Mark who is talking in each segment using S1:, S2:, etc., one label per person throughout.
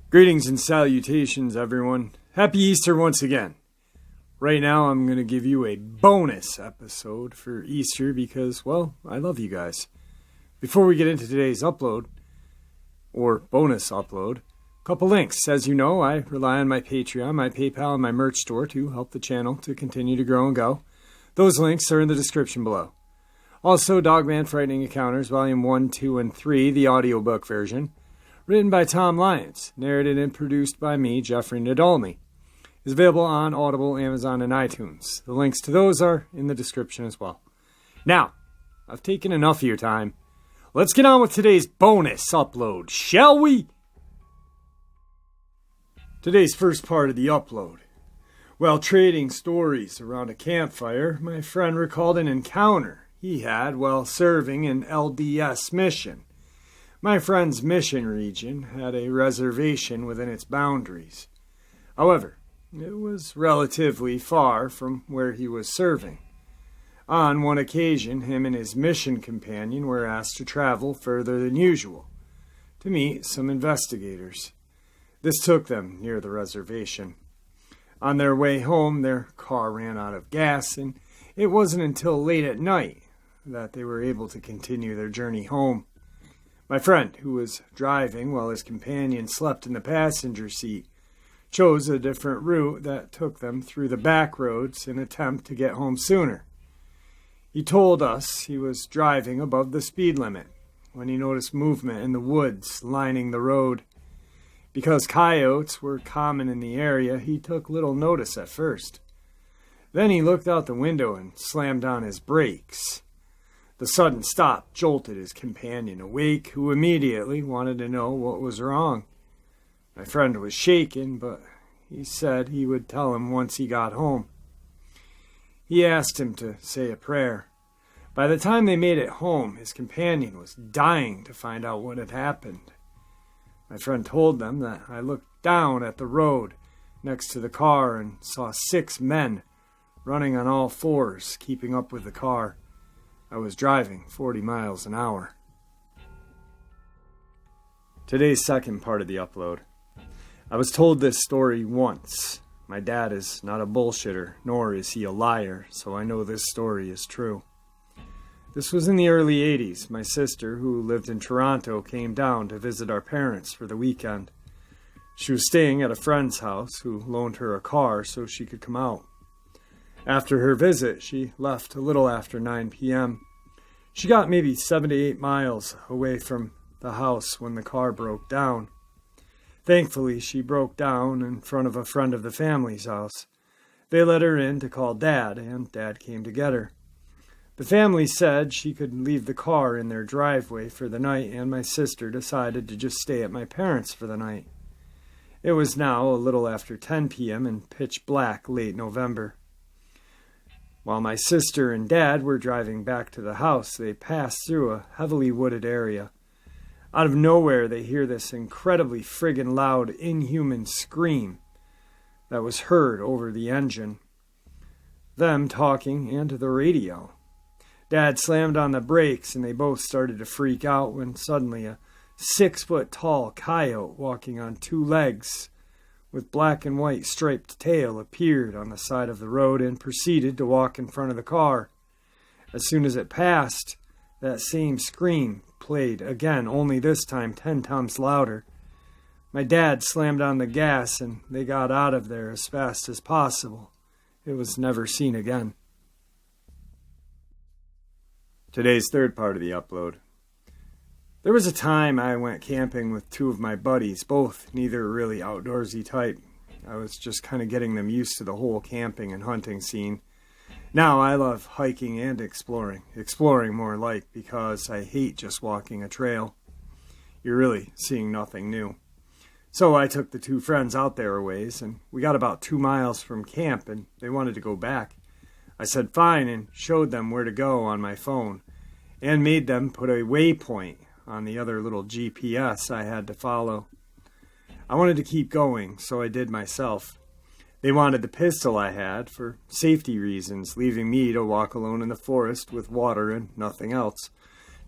S1: Greetings and salutations, everyone. Happy Easter once again. Right now, I'm going to give you a bonus episode for Easter because, well, I love you guys. Before we get into today's upload, or bonus upload, a couple links. As you know, I rely on my Patreon, my PayPal, and my merch store to help the channel to continue to grow and go. Those links are in the description below. Also, Dogman Frightening Encounters, Volume 1, 2, and 3, the audiobook version, written by Tom Lyons, narrated and produced by me, Jeffrey Nadolny, is available on Audible, Amazon, and iTunes. The links to those are in the description as well. Now, I've taken enough of your time. Let's get on with today's bonus upload, shall we? Today's first part of the upload. While trading stories around a campfire, my friend recalled an encounter he had while serving an LDS mission. My friend's mission region had a reservation within its boundaries. However, it was relatively far from where he was serving. On one occasion, him and his mission companion were asked to travel further than usual to meet some investigators. This took them near the reservation. On their way home, their car ran out of gas, and it wasn't until late at night that they were able to continue their journey home. My friend, who was driving while his companion slept in the passenger seat, chose a different route that took them through the back roads in an attempt to get home sooner. He told us he was driving above the speed limit when he noticed movement in the woods lining the road. Because coyotes were common in the area, he took little notice at first. Then he looked out the window and slammed on his brakes. The sudden stop jolted his companion awake, who immediately wanted to know what was wrong. My friend was shaken, but he said he would tell him once he got home. He asked him to say a prayer. By the time they made it home, his companion was dying to find out what had happened. My friend told them that I looked down at the road next to the car and saw 6 men running on all fours, keeping up with the car. I was driving 40 miles an hour. Today's second part of the upload. I was told this story once. My dad is not a bullshitter, nor is he a liar, so I know this story is true. This was in the early 80s. My sister, who lived in Toronto, came down to visit our parents for the weekend. She was staying at a friend's house who loaned her a car so she could come out. After her visit, she left a little after 9 p.m. She got maybe 7 to 8 miles away from the house when the car broke down. Thankfully, she broke down in front of a friend of the family's house. They let her in to call Dad, and Dad came to get her. The family said she could leave the car in their driveway for the night, and my sister decided to just stay at my parents' for the night. It was now a little after 10 p.m. and pitch black late November. While my sister and Dad were driving back to the house, they passed through a heavily wooded area. Out of nowhere, they hear this incredibly friggin' loud, inhuman scream that was heard over the engine. Them talking and the radio. Dad slammed on the brakes and they both started to freak out when suddenly a 6-foot-tall coyote walking on 2 legs with black and white striped tail appeared on the side of the road and proceeded to walk in front of the car. As soon as it passed, that same scream played again, only this time 10 times louder. My dad slammed on the gas and they got out of there as fast as possible. It was never seen again. Today's third part of the upload. There was a time I went camping with 2 of my buddies, both neither really outdoorsy type. I was just kind of getting them used to the whole camping and hunting scene. Now I love hiking and exploring more like, because I hate just walking a trail. You're really seeing nothing new. So I took the 2 friends out there a ways, and we got about 2 miles from camp, and they wanted to go back. I said fine and showed them where to go on my phone, and made them put a waypoint on the other little GPS I had to follow. I wanted to keep going, so I did myself. They wanted the pistol I had for safety reasons, leaving me to walk alone in the forest with water and nothing else.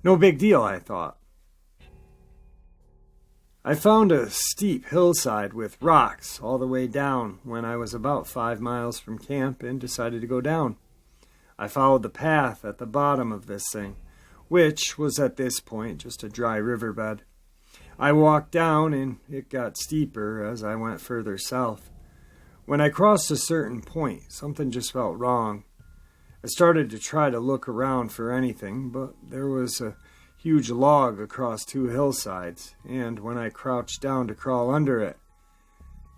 S1: No big deal, I thought. I found a steep hillside with rocks all the way down when I was about 5 miles from camp and decided to go down. I followed the path at the bottom of this thing, which was at this point just a dry riverbed. I walked down and it got steeper as I went further south. When I crossed a certain point, something just felt wrong. I started to try to look around for anything, but there was a huge log across 2 hillsides, and when I crouched down to crawl under it,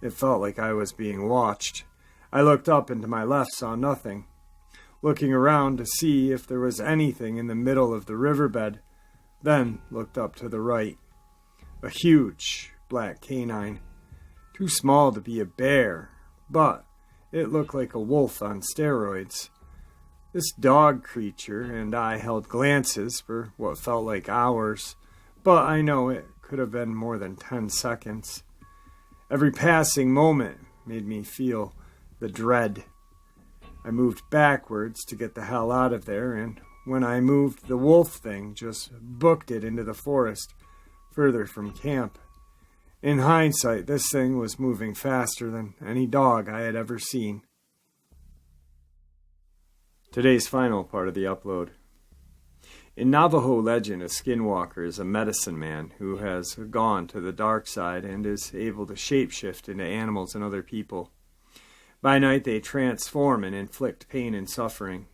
S1: it felt like I was being watched. I looked up and to my left, saw nothing. Looking around to see if there was anything in the middle of the riverbed, then looked up to the right. A huge black canine, too small to be a bear, but it looked like a wolf on steroids. This dog creature and I held glances for what felt like hours, but I know it could have been more than 10 seconds. Every passing moment made me feel the dread. I moved backwards to get the hell out of there, and when I moved, the wolf thing just booked it into the forest, further from camp. In hindsight, this thing was moving faster than any dog I had ever seen. Today's final part of the upload. In Navajo legend, a Skinwalker is a medicine man who has gone to the dark side and is able to shapeshift into animals and other people. By night, they transform and inflict pain and suffering.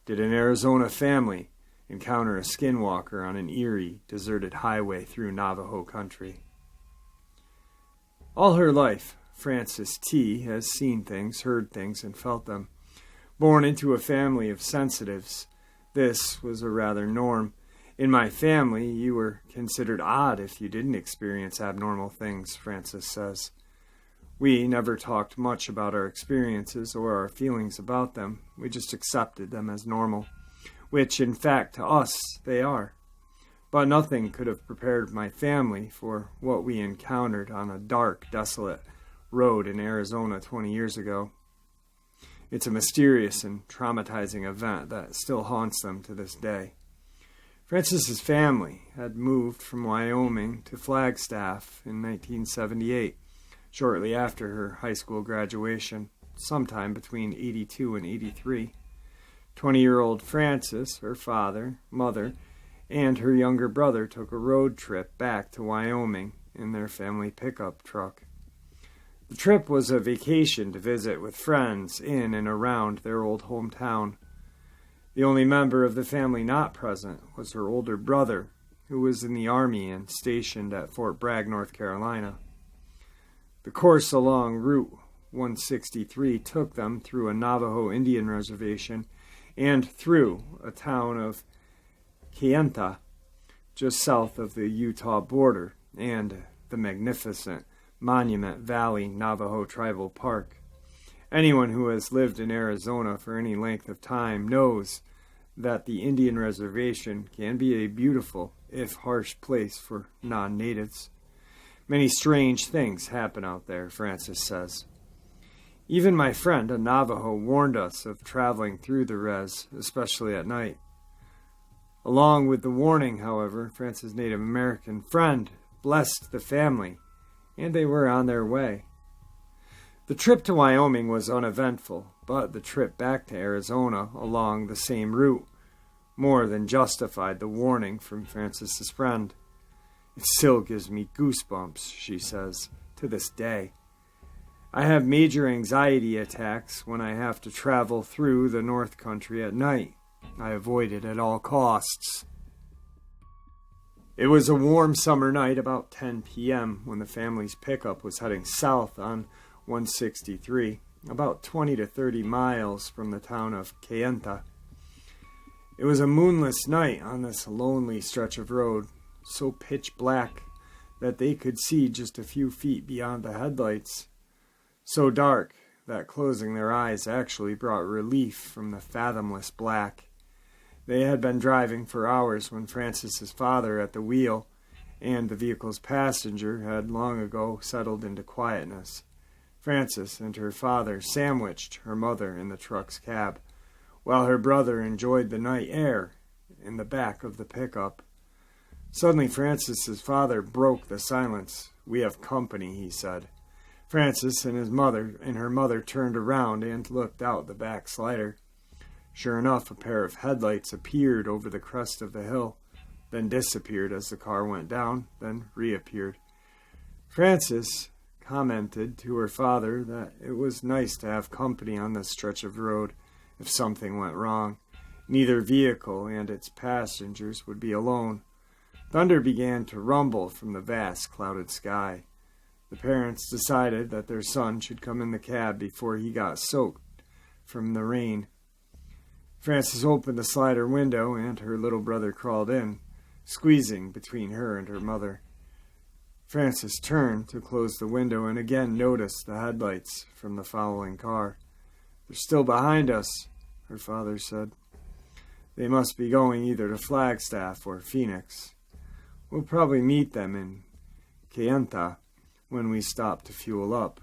S1: Did an Arizona family encounter a Skinwalker on an eerie, deserted highway through Navajo country? All her life, Frances T. has seen things, heard things, and felt them. Born into a family of sensitives, this was a rather norm. In my family, you were considered odd if you didn't experience abnormal things, Frances says. We never talked much about our experiences or our feelings about them. We just accepted them as normal, which, in fact, to us, they are. But nothing could have prepared my family for what we encountered on a dark, desolate road in Arizona 20 years ago. It's a mysterious and traumatizing event that still haunts them to this day. Frances's family had moved from Wyoming to Flagstaff in 1978, shortly after her high school graduation, sometime between 82 and 83. 20-year-old Frances, her father, mother, and her younger brother took a road trip back to Wyoming in their family pickup truck. The trip was a vacation to visit with friends in and around their old hometown. The only member of the family not present was her older brother, who was in the Army and stationed at Fort Bragg, North Carolina. The course along Route 163 took them through a Navajo Indian reservation and through a town of Kayenta, just south of the Utah border, and the magnificent Monument Valley Navajo Tribal Park. Anyone who has lived in Arizona for any length of time knows that the Indian reservation can be a beautiful, if harsh, place for non-natives. Many strange things happen out there, Frances says. Even my friend, a Navajo, warned us of traveling through the res, especially at night. Along with the warning, however, Frances' Native American friend blessed the family, and they were on their way. The trip to Wyoming was uneventful, but the trip back to Arizona along the same route more than justified the warning from Frances' friend. It still gives me goosebumps, she says, to this day. I have major anxiety attacks when I have to travel through the North Country at night. I avoid it at all costs. It was a warm summer night about 10 p.m. when the family's pickup was heading south on 163, about 20 to 30 miles from the town of Kayenta. It was a moonless night on this lonely stretch of road, so pitch black that they could see just a few feet beyond the headlights. So dark that closing their eyes actually brought relief from the fathomless black. They had been driving for hours when Frances' father at the wheel and the vehicle's passenger had long ago settled into quietness. Frances and her father sandwiched her mother in the truck's cab, while her brother enjoyed the night air in the back of the pickup. Suddenly Frances's father broke the silence. "We have company," he said. Frances and her mother turned around and looked out the back slider. Sure enough, a pair of headlights appeared over the crest of the hill, then disappeared as the car went down, then reappeared. Frances commented to her father that it was nice to have company on this stretch of road if something went wrong. Neither vehicle and its passengers would be alone. Thunder began to rumble from the vast clouded sky. The parents decided that their son should come in the cab before he got soaked from the rain. Frances opened the slider window and her little brother crawled in, squeezing between her and her mother. Frances turned to close the window and again noticed the headlights from the following car. "They're still behind us," her father said. "They must be going either to Flagstaff or Phoenix. We'll probably meet them in Kayenta when we stop to fuel up."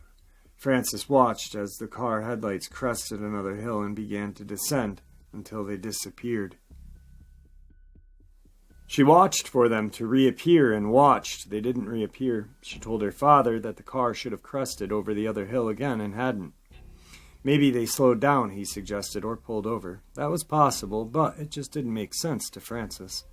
S1: Frances watched as the car headlights crested another hill and began to descend until they disappeared. She watched for them to reappear and watched. They didn't reappear. She told her father that the car should have crested over the other hill again and hadn't. Maybe they slowed down, he suggested, or pulled over. That was possible, but it just didn't make sense to Frances.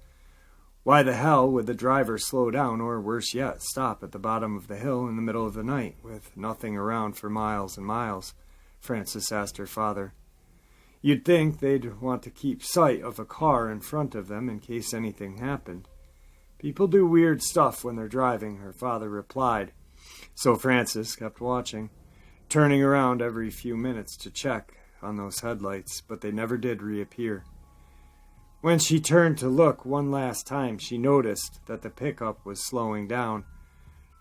S1: Why the hell would the driver slow down, or worse yet, stop at the bottom of the hill in the middle of the night, with nothing around for miles and miles? Frances asked her father. You'd think they'd want to keep sight of a car in front of them in case anything happened. People do weird stuff when they're driving, her father replied. So Frances kept watching, turning around every few minutes to check on those headlights, but they never did reappear. When she turned to look one last time, she noticed that the pickup was slowing down.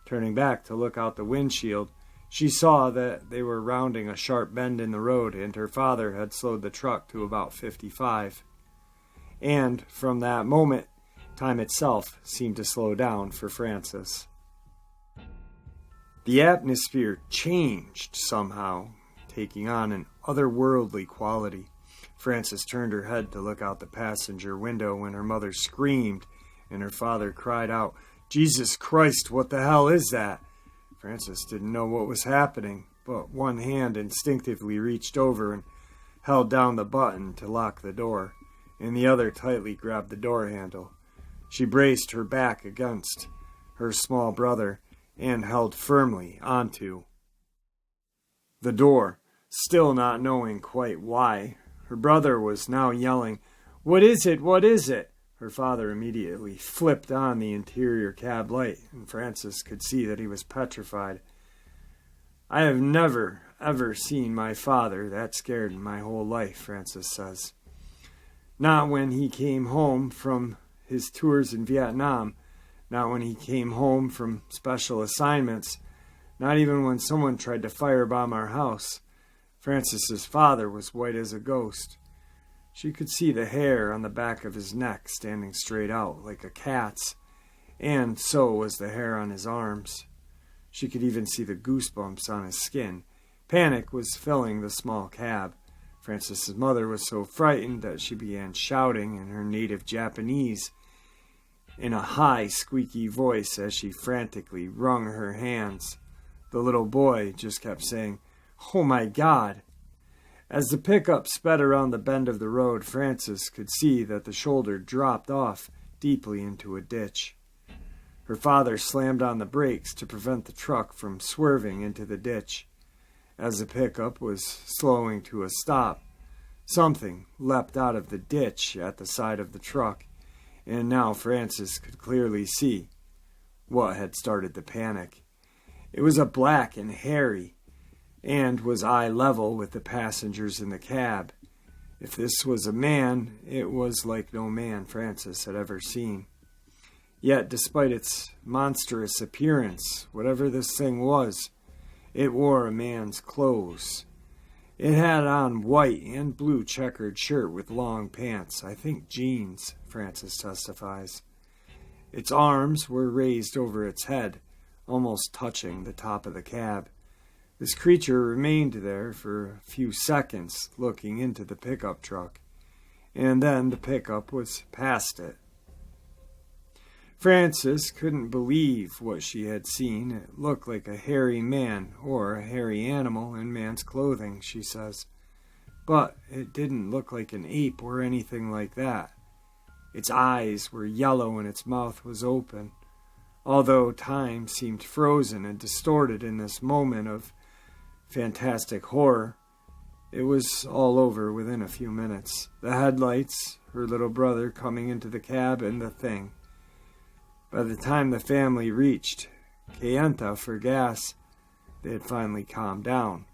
S1: Turning back to look out the windshield, she saw that they were rounding a sharp bend in the road, and her father had slowed the truck to about 55. And from that moment, time itself seemed to slow down for Frances. The atmosphere changed somehow, taking on an otherworldly quality. Frances turned her head to look out the passenger window when her mother screamed and her father cried out, "Jesus Christ, what the hell is that?" Frances didn't know what was happening, but one hand instinctively reached over and held down the button to lock the door, and the other tightly grabbed the door handle. She braced her back against her small brother and held firmly onto the door, still not knowing quite why. Her brother was now yelling, "What is it? What is it?" Her father immediately flipped on the interior cab light, and Frances could see that he was petrified. I have never, ever seen my father that scared in my whole life, Frances says. Not when he came home from his tours in Vietnam, not when he came home from special assignments, not even when someone tried to firebomb our house. Frances's father was white as a ghost. She could see the hair on the back of his neck standing straight out like a cat's, and so was the hair on his arms. She could even see the goosebumps on his skin. Panic was filling the small cab. Frances's mother was so frightened that she began shouting in her native Japanese in a high, squeaky voice as she frantically wrung her hands. The little boy just kept saying, "Oh my God!" As the pickup sped around the bend of the road, Frances could see that the shoulder dropped off deeply into a ditch. Her father slammed on the brakes to prevent the truck from swerving into the ditch. As the pickup was slowing to a stop, something leapt out of the ditch at the side of the truck, and now Frances could clearly see what had started the panic. It was a black and hairy, and was eye level with the passengers in the cab. If this was a man, it was like no man Frances had ever seen. Yet, despite its monstrous appearance, whatever this thing was, it wore a man's clothes. It had on white and blue checkered shirt with long pants, I think jeans, Frances testifies. Its arms were raised over its head, almost touching the top of the cab. This creature remained there for a few seconds, looking into the pickup truck, and then the pickup was past it. Frances couldn't believe what she had seen. It looked like a hairy man or a hairy animal in man's clothing, she says. But it didn't look like an ape or anything like that. Its eyes were yellow and its mouth was open. Although time seemed frozen and distorted in this moment of fantastic horror, it was all over within a few minutes. The headlights, her little brother coming into the cab, and the thing. By the time the family reached Kayenta for gas, they had finally calmed down.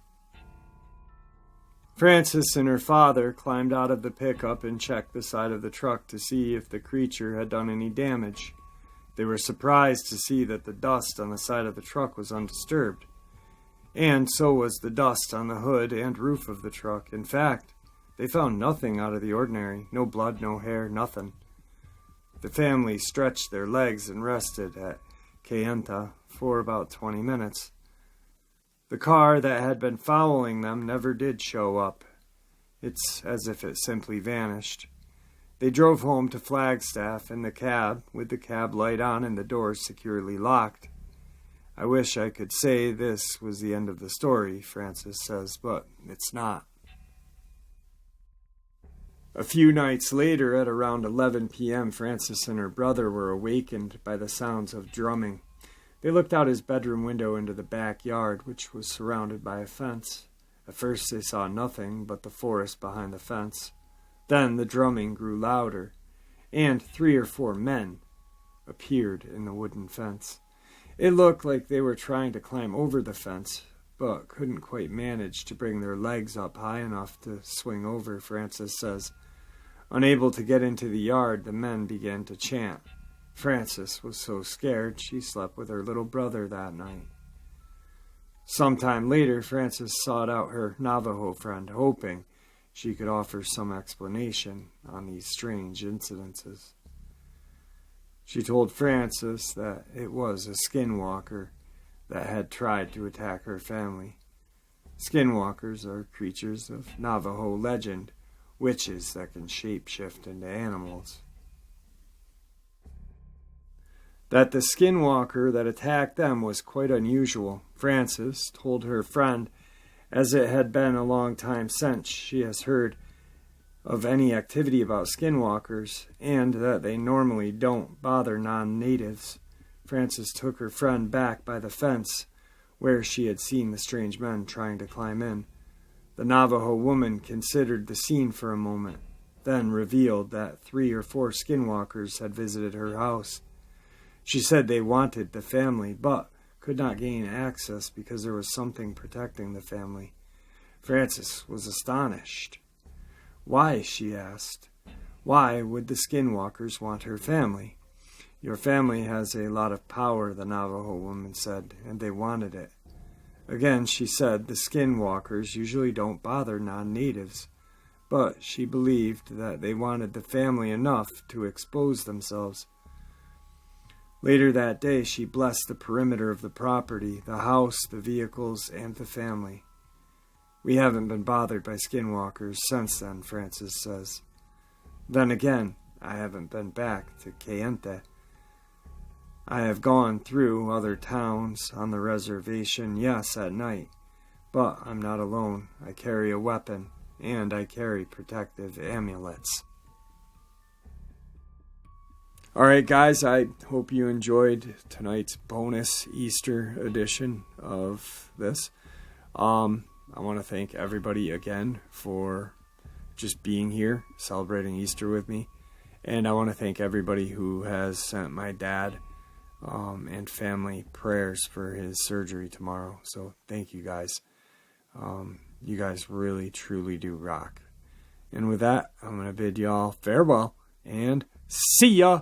S1: Frances and her father climbed out of the pickup and checked the side of the truck to see if the creature had done any damage. They were surprised to see that the dust on the side of the truck was undisturbed. And so was the dust on the hood and roof of the truck. In fact, they found nothing out of the ordinary. No blood, no hair, nothing. The family stretched their legs and rested at Kayenta for about 20 minutes. The car that had been following them never did show up. It's as if it simply vanished. They drove home to Flagstaff in the cab, with the cab light on and the doors securely locked. I wish I could say this was the end of the story, Frances says, but it's not. A few nights later, at around 11 p.m., Frances and her brother were awakened by the sounds of drumming. They looked out his bedroom window into the backyard, which was surrounded by a fence. At first they saw nothing but the forest behind the fence. Then the drumming grew louder, and 3 or 4 men appeared in the wooden fence. It looked like they were trying to climb over the fence, but couldn't quite manage to bring their legs up high enough to swing over, Frances says. Unable to get into the yard, the men began to chant. Frances was so scared she slept with her little brother that night. Sometime later, Frances sought out her Navajo friend, hoping she could offer some explanation on these strange incidences. She told Frances that it was a Skinwalker that had tried to attack her family. Skinwalkers are creatures of Navajo legend, witches that can shapeshift into animals. That the Skinwalker that attacked them was quite unusual, Frances told her friend, as it had been a long time since she has heard of any activity about Skinwalkers, and that they normally don't bother non-natives. Frances took her friend back by the fence, where she had seen the strange men trying to climb in. The Navajo woman considered the scene for a moment, then revealed that 3 or 4 Skinwalkers had visited her house. She said they wanted the family, but could not gain access because there was something protecting the family. Frances was astonished. Why, she asked. Why would the Skinwalkers want her family? Your family has a lot of power, the Navajo woman said, and they wanted it. Again, she said the Skinwalkers usually don't bother non-natives, but she believed that they wanted the family enough to expose themselves. Later that day, she blessed the perimeter of the property, the house, the vehicles, and the family. We haven't been bothered by Skinwalkers since then, Frances says. Then again, I haven't been back to Kayenta. I have gone through other towns on the reservation, yes, at night. But I'm not alone. I carry a weapon, and I carry protective amulets. Alright guys, I hope you enjoyed tonight's bonus Easter edition of this. I want to thank everybody again for just being here, celebrating Easter with me. And I want to thank everybody who has sent my dad and family prayers for his surgery tomorrow. So thank you guys. You guys really, truly do rock. And with that, I'm going to bid y'all farewell and see ya!